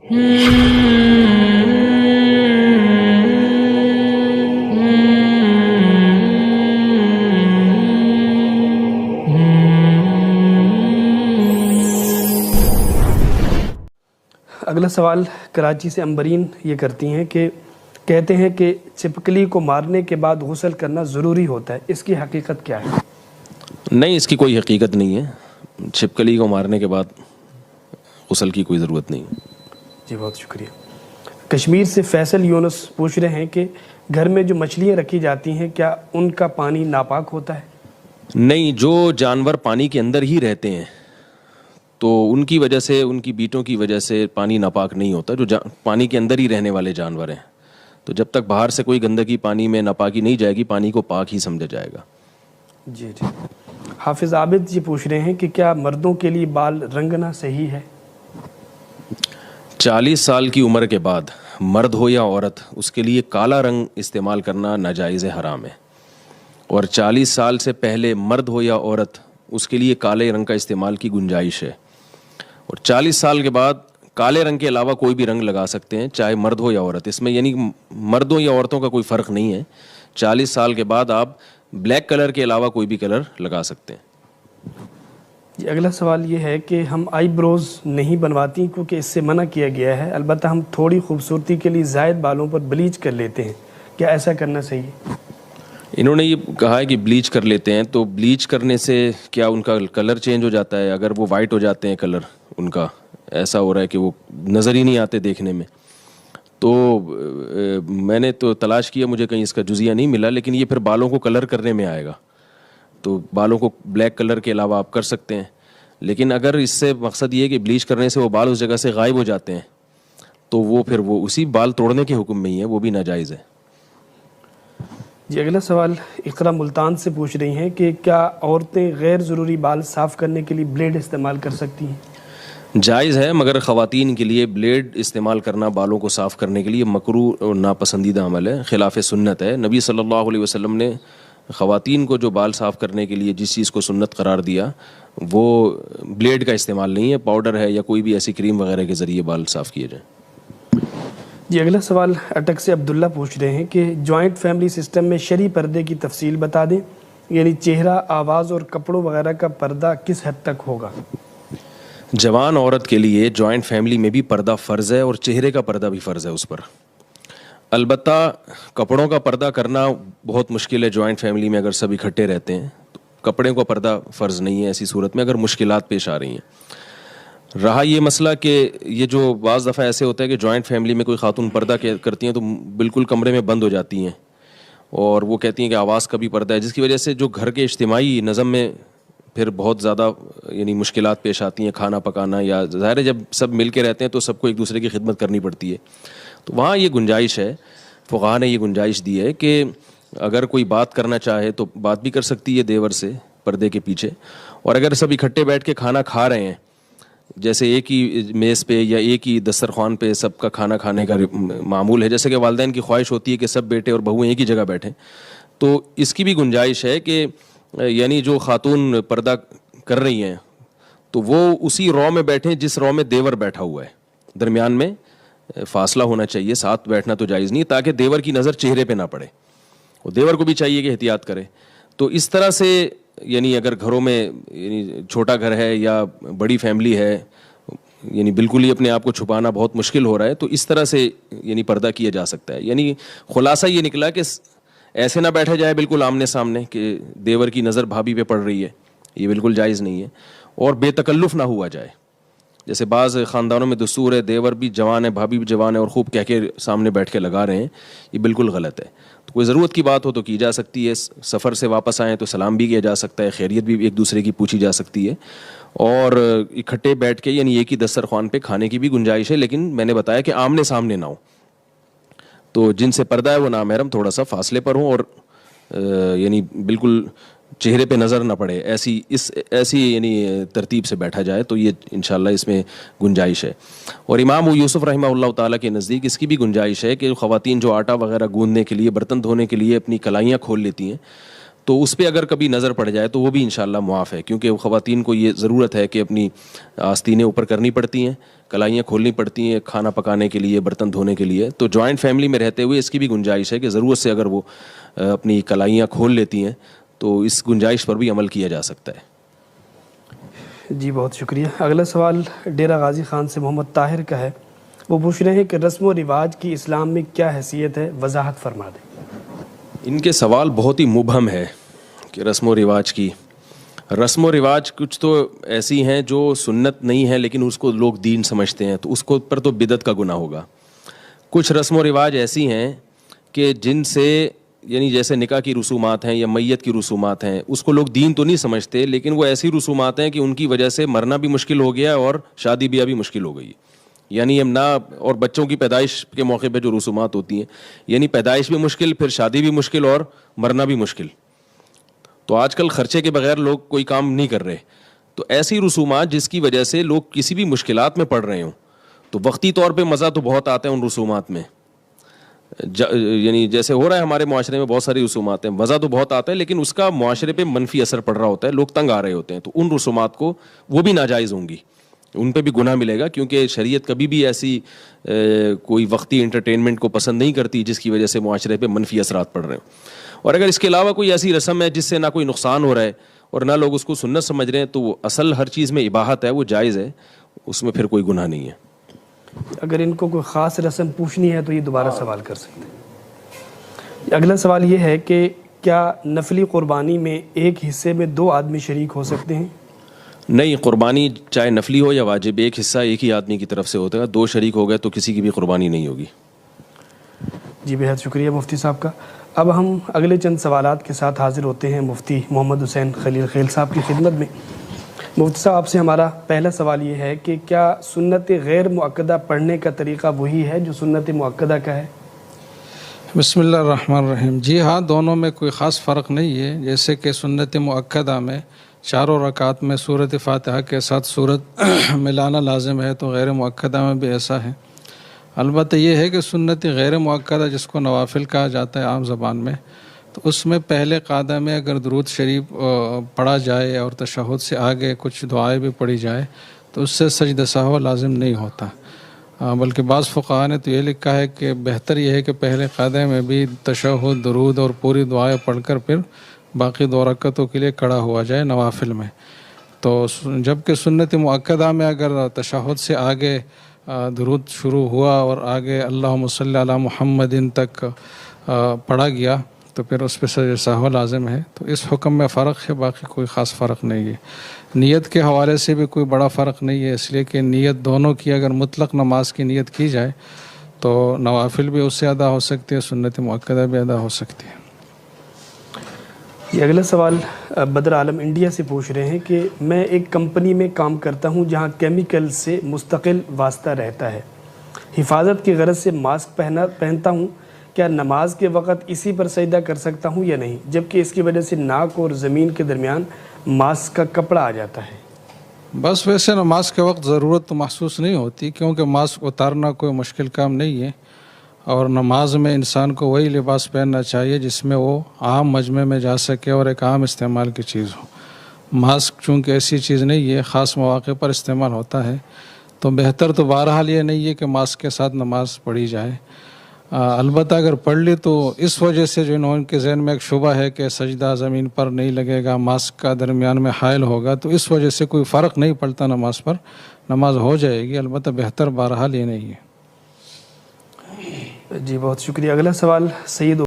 اگلا سوال کراچی سے امبرین یہ کرتی ہیں کہ کہتے ہیں کہ چھپکلی کو مارنے کے بعد غسل کرنا ضروری ہوتا ہے، اس کی حقیقت کیا ہے؟ نہیں، اس کی کوئی حقیقت نہیں ہے، چھپکلی کو مارنے کے بعد غسل کی کوئی ضرورت نہیں ہے۔ جی بہت شکریہ۔ کشمیر سے فیصل یونس پوچھ رہے ہیں کہ گھر میں جو مچھلیاں رکھی جاتی ہیں کیا ان کا پانی ناپاک ہوتا ہے؟ نہیں، جو جانور پانی کے اندر ہی رہتے ہیں تو ان کی وجہ سے، ان کی بیٹوں کی وجہ سے پانی ناپاک نہیں ہوتا۔ جو پانی کے اندر ہی رہنے والے جانور ہیں، تو جب تک باہر سے کوئی گندگی پانی میں ناپاکی نہیں جائے گی، پانی کو پاک ہی سمجھا جائے گا۔ جی جی۔ حافظ عابد جی پوچھ رہے ہیں کہ کیا مردوں کے لیے بال رنگنا صحیح ہے؟ 40 سال کی عمر کے بعد مرد ہو یا عورت، اس کے لیے کالا رنگ استعمال کرنا ناجائز حرام ہے، اور 40 سال سے پہلے مرد ہو یا عورت، اس کے لیے کالے رنگ کا استعمال کی گنجائش ہے، اور 40 سال کے بعد کالے رنگ کے علاوہ کوئی بھی رنگ لگا سکتے ہیں، چاہے مرد ہو یا عورت۔ اس میں یعنی مردوں یا عورتوں کا کوئی فرق نہیں ہے، 40 سال کے بعد آپ بلیک کلر کے علاوہ کوئی بھی کلر لگا سکتے ہیں۔ اگلا سوال یہ ہے کہ ہم آئی بروز نہیں بنواتی کیونکہ اس سے منع کیا گیا ہے، البتہ ہم تھوڑی خوبصورتی کے لیے زائد بالوں پر بلیچ کر لیتے ہیں، کیا ایسا کرنا صحیح ہے؟ انہوں نے یہ کہا ہے کہ بلیچ کر لیتے ہیں، تو بلیچ کرنے سے کیا ان کا کلر چینج ہو جاتا ہے؟ اگر وہ وائٹ ہو جاتے ہیں کلر ان کا، ایسا ہو رہا ہے کہ وہ نظر ہی نہیں آتے دیکھنے میں، تو میں نے تو تلاش کیا، مجھے کہیں اس کا جزیہ نہیں ملا، لیکن یہ پھر بالوں کو کلر کرنے میں آئے گا، تو بالوں کو بلیک کلر کے علاوہ آپ کر سکتے ہیں، لیکن اگر اس سے مقصد یہ ہے کہ بلیچ کرنے سے وہ بال اس جگہ سے غائب ہو جاتے ہیں تو وہ پھر وہ اسی بال توڑنے کے حکم میں ہی ہے، وہ بھی ناجائز ہے۔ جی اگلا سوال اقرا ملتان سے پوچھ رہی ہیں کہ کیا عورتیں غیر ضروری بال صاف کرنے کے لیے بلیڈ استعمال کر سکتی ہیں؟ جائز ہے، مگر خواتین کے لیے بلیڈ استعمال کرنا بالوں کو صاف کرنے کے لیے مکروہ اور ناپسندیدہ عمل ہے، خلاف سنت ہے۔ نبی صلی اللہ علیہ وسلم نے خواتین کو جو بال صاف کرنے کے لیے جس چیز کو سنت قرار دیا وہ بلیڈ کا استعمال نہیں ہے، پاؤڈر ہے یا کوئی بھی ایسی کریم وغیرہ کے ذریعے بال صاف کیے جائیں۔ جی اگلا سوال اٹک سے عبداللہ پوچھ رہے ہیں کہ جوائنٹ فیملی سسٹم میں شرعی پردے کی تفصیل بتا دیں، یعنی چہرہ، آواز اور کپڑوں وغیرہ کا پردہ کس حد تک ہوگا؟ جوان عورت کے لیے جوائنٹ فیملی میں بھی پردہ فرض ہے، اور چہرے کا پردہ بھی فرض ہے اس پر۔ البتہ کپڑوں کا پردہ کرنا بہت مشکل ہے، جوائنٹ فیملی میں اگر سب اکٹھے رہتے ہیں تو کپڑے کا پردہ فرض نہیں ہے ایسی صورت میں، اگر مشکلات پیش آ رہی ہیں۔ رہا یہ مسئلہ کہ یہ جو بعض دفعہ ایسے ہوتا ہے کہ جوائنٹ فیملی میں کوئی خاتون پردہ کرتی ہیں تو بالکل کمرے میں بند ہو جاتی ہیں، اور وہ کہتی ہیں کہ آواز کا بھی پردہ ہے، جس کی وجہ سے جو گھر کے اجتماعی نظم میں پھر بہت زیادہ یعنی مشکلات پیش آتی ہیں، کھانا پکانا، یا ظاہر ہے جب سب مل کے رہتے ہیں تو سب کو ایک دوسرے کی خدمت کرنی پڑتی ہے، تو وہاں یہ گنجائش ہے، فقہاء نے یہ گنجائش دی ہے کہ اگر کوئی بات کرنا چاہے تو بات بھی کر سکتی ہے دیور سے پردے کے پیچھے، اور اگر سب اکٹھے بیٹھ کے کھانا کھا رہے ہیں، جیسے ایک ہی میز پہ یا ایک ہی دسترخوان پہ سب کا کھانا کھانے کا معمول ہے، جیسے کہ والدین کی خواہش ہوتی ہے کہ سب بیٹے اور بہویں ایک ہی جگہ بیٹھیں، تو اس کی بھی گنجائش ہے کہ یعنی جو خاتون پردہ کر رہی ہیں تو وہ اسی رو میں بیٹھیں جس رو میں دیور بیٹھا ہوا ہے، درمیان میں فاصلہ ہونا چاہیے، ساتھ بیٹھنا تو جائز نہیں، تاکہ دیور کی نظر چہرے پہ نہ پڑے، اور دیور کو بھی چاہیے کہ احتیاط کرے۔ تو اس طرح سے یعنی اگر گھروں میں یعنی چھوٹا گھر ہے یا بڑی فیملی ہے، یعنی بالکل ہی اپنے آپ کو چھپانا بہت مشکل ہو رہا ہے، تو اس طرح سے یعنی پردہ کیا جا سکتا ہے۔ یعنی خلاصہ یہ نکلا کہ ایسے نہ بیٹھا جائے بالکل آمنے سامنے کہ دیور کی نظر بھابھی پہ پڑ رہی ہے، یہ بالکل جائز نہیں ہے، اور بے تکلف نہ ہوا جائے، جیسے بعض خاندانوں میں دستور ہے دیور بھی جوان ہے، بھابھی بھی جوان ہے، اور خوب کہہ کے سامنے بیٹھ کے لگا رہے ہیں، یہ بالکل غلط ہے۔ تو کوئی ضرورت کی بات ہو تو کی جا سکتی ہے، سفر سے واپس آئیں تو سلام بھی کیا جا سکتا ہے، خیریت بھی ایک دوسرے کی پوچھی جا سکتی ہے، اور اکٹھے بیٹھ کے یعنی ایک ہی دسترخوان پہ کھانے کی بھی گنجائش ہے، لیکن میں نے بتایا کہ آمنے سامنے نہ ہو، تو جن سے پردہ ہے وہ نامحرم تھوڑا سا فاصلے پر ہوں، اور یعنی بالکل چہرے پہ نظر نہ پڑے، ایسی یعنی ترتیب سے بیٹھا جائے، تو یہ انشاءاللہ اس میں گنجائش ہے۔ اور امام ابو یوسف رحمہ اللہ تعالیٰ کے نزدیک اس کی بھی گنجائش ہے کہ خواتین جو آٹا وغیرہ گوندنے کے لیے، برتن دھونے کے لیے اپنی کلائیاں کھول لیتی ہیں، تو اس پہ اگر کبھی نظر پڑ جائے تو وہ بھی انشاءاللہ معاف ہے، کیونکہ خواتین کو یہ ضرورت ہے کہ اپنی آستینیں اوپر کرنی پڑتی ہیں، کلائیاں کھولنی پڑتی ہیں کھانا پکانے کے لیے، برتن دھونے کے لیے. تو جوائنٹ فیملی میں رہتے ہوئے اس کی بھی گنجائش ہے کہ ضرورت سے اگر وہ اپنی کلائیاں کھول لیتی ہیں تو اس گنجائش پر بھی عمل کیا جا سکتا ہے. جی بہت شکریہ. اگلا سوال ڈیرہ غازی خان سے محمد طاہر کا ہے. وہ پوچھ رہے ہیں کہ رسم و رواج کی اسلام میں کیا حیثیت ہے، وضاحت فرما دیں. ان کے سوال بہت ہی مبہم ہے کہ رسم و رواج کی. رسم و رواج کچھ تو ایسی ہیں جو سنت نہیں ہے لیکن اس کو لوگ دین سمجھتے ہیں، تو اس کو پر تو بدعت کا گناہ ہوگا. کچھ رسم و رواج ایسی ہیں کہ جن سے یعنی جیسے نکاح کی رسومات ہیں یا میت کی رسومات ہیں، اس کو لوگ دین تو نہیں سمجھتے لیکن وہ ایسی رسومات ہیں کہ ان کی وجہ سے مرنا بھی مشکل ہو گیا اور شادی بیاہ بھی مشکل ہو گئی. یعنی ہم نہ اور بچوں کی پیدائش کے موقع پہ جو رسومات ہوتی ہیں، یعنی پیدائش بھی مشکل، پھر شادی بھی مشکل اور مرنا بھی مشکل. تو آج کل خرچے کے بغیر لوگ کوئی کام نہیں کر رہے. تو ایسی رسومات جس کی وجہ سے لوگ کسی بھی مشکلات میں پڑ رہے ہوں، تو وقتی طور پہ مزہ تو بہت آتا ہے ان رسومات میں. یعنی جیسے ہو رہا ہے ہمارے معاشرے میں بہت ساری رسومات ہیں، مزہ تو بہت آتا ہے لیکن اس کا معاشرے پہ منفی اثر پڑ رہا ہوتا ہے، لوگ تنگ آ رہے ہوتے ہیں. تو ان رسومات کو وہ بھی ناجائز ہوں گی، ان پہ بھی گناہ ملے گا، کیونکہ شریعت کبھی بھی ایسی کوئی وقتی انٹرٹینمنٹ کو پسند نہیں کرتی جس کی وجہ سے معاشرے پہ منفی اثرات پڑ رہے ہوں. اور اگر اس کے علاوہ کوئی ایسی رسم ہے جس سے نہ کوئی نقصان ہو رہا ہے اور نہ لوگ اس کو سنت سمجھ رہے ہیں، تو وہ اصل ہر چیز میں اباحت ہے، وہ جائز ہے، اس میں پھر کوئی گناہ نہیں ہے. اگر ان کو کوئی خاص رسم پوچھنی ہے تو یہ دوبارہ سوال کر سکتے ہیں. اگلا سوال یہ ہے کہ کیا نفلی قربانی میں ایک حصے میں 2 آدمی شریک ہو سکتے ہیں؟ نہیں، قربانی چاہے نفلی ہو یا واجب، ایک حصہ ایک ہی آدمی کی طرف سے ہوتا ہے. 2 شریک ہو گئے تو کسی کی بھی قربانی نہیں ہوگی. جی بہت شکریہ مفتی صاحب کا. اب ہم اگلے چند سوالات کے ساتھ حاضر ہوتے ہیں مفتی محمد حسین خلیل خیل صاحب کی خدمت میں. مفتی صاحب آپ سے ہمارا پہلا سوال یہ ہے کہ کیا سنت غیر مؤکدہ پڑھنے کا طریقہ وہی ہے جو سنت مؤکدہ کا ہے؟ بسم اللہ الرحمن الرحیم. جی ہاں، دونوں میں کوئی خاص فرق نہیں ہے. جیسے کہ سنت مؤکدہ میں 4 رکعات میں سورۃ فاتحہ کے ساتھ سورت ملانا لازم ہے، تو غیر مؤکدہ میں بھی ایسا ہے. البتہ یہ ہے کہ سنت غیر مؤکدہ جس کو نوافل کہا جاتا ہے عام زبان میں، تو اس میں پہلے قعدہ میں اگر درود شریف پڑھا جائے اور تشہد سے آگے کچھ دعائیں بھی پڑھی جائے تو اس سے سجدہ سہو لازم نہیں ہوتا. بلکہ بعض فقہاء نے تو یہ لکھا ہے کہ بہتر یہ ہے کہ پہلے قعدے میں بھی تشہد، درود اور پوری دعائیں پڑھ کر پھر باقی 2 رکعتوں کے لیے کھڑا ہوا جائے نوافل میں. تو جبکہ سنت مؤکدہ میں اگر تشہد سے آگے درود شروع ہوا اور آگے اللہم صلی علی محمد تک پڑھا گیا تو پھر اس پہ سجدہ سہو لازم ہے. تو اس حکم میں فرق ہے، باقی کوئی خاص فرق نہیں ہے. نیت کے حوالے سے بھی کوئی بڑا فرق نہیں ہے، اس لیے کہ نیت دونوں کی اگر مطلق نماز کی نیت کی جائے تو نوافل بھی اس سے ادا ہو سکتی ہے، سنت مؤکدہ بھی ادا ہو سکتی ہے. یہ اگلا سوال بدر عالم انڈیا سے پوچھ رہے ہیں کہ میں ایک کمپنی میں کام کرتا ہوں جہاں کیمیکل سے مستقل واسطہ رہتا ہے. حفاظت کی غرض سے ماسک پہنتا ہوں. کیا نماز کے وقت اسی پر سجدہ کر سکتا ہوں یا نہیں، جبکہ اس کی وجہ سے ناک اور زمین کے درمیان ماسک کا کپڑا آ جاتا ہے؟ بس ویسے نماز کے وقت ضرورت تو محسوس نہیں ہوتی، کیونکہ ماسک اتارنا کوئی مشکل کام نہیں ہے. اور نماز میں انسان کو وہی لباس پہننا چاہیے جس میں وہ عام مجمع میں جا سکے اور ایک عام استعمال کی چیز ہو. ماسک چونکہ ایسی چیز نہیں ہے، خاص مواقع پر استعمال ہوتا ہے، تو بہتر تو بہرحال یہ نہیں ہے کہ ماسک کے ساتھ نماز پڑھی جائے. البتہ اگر پڑھ لی تو اس وجہ سے جو ان کے ذہن میں ایک شبہ ہے کہ سجدہ زمین پر نہیں لگے گا، ماسک کا درمیان میں حائل ہوگا، تو اس وجہ سے کوئی فرق نہیں پڑتا نماز پر، نماز ہو جائے گی. البتہ بہتر بہرحال یہ نہیں ہے. جی بہت شکریہ. اگلا سوال سید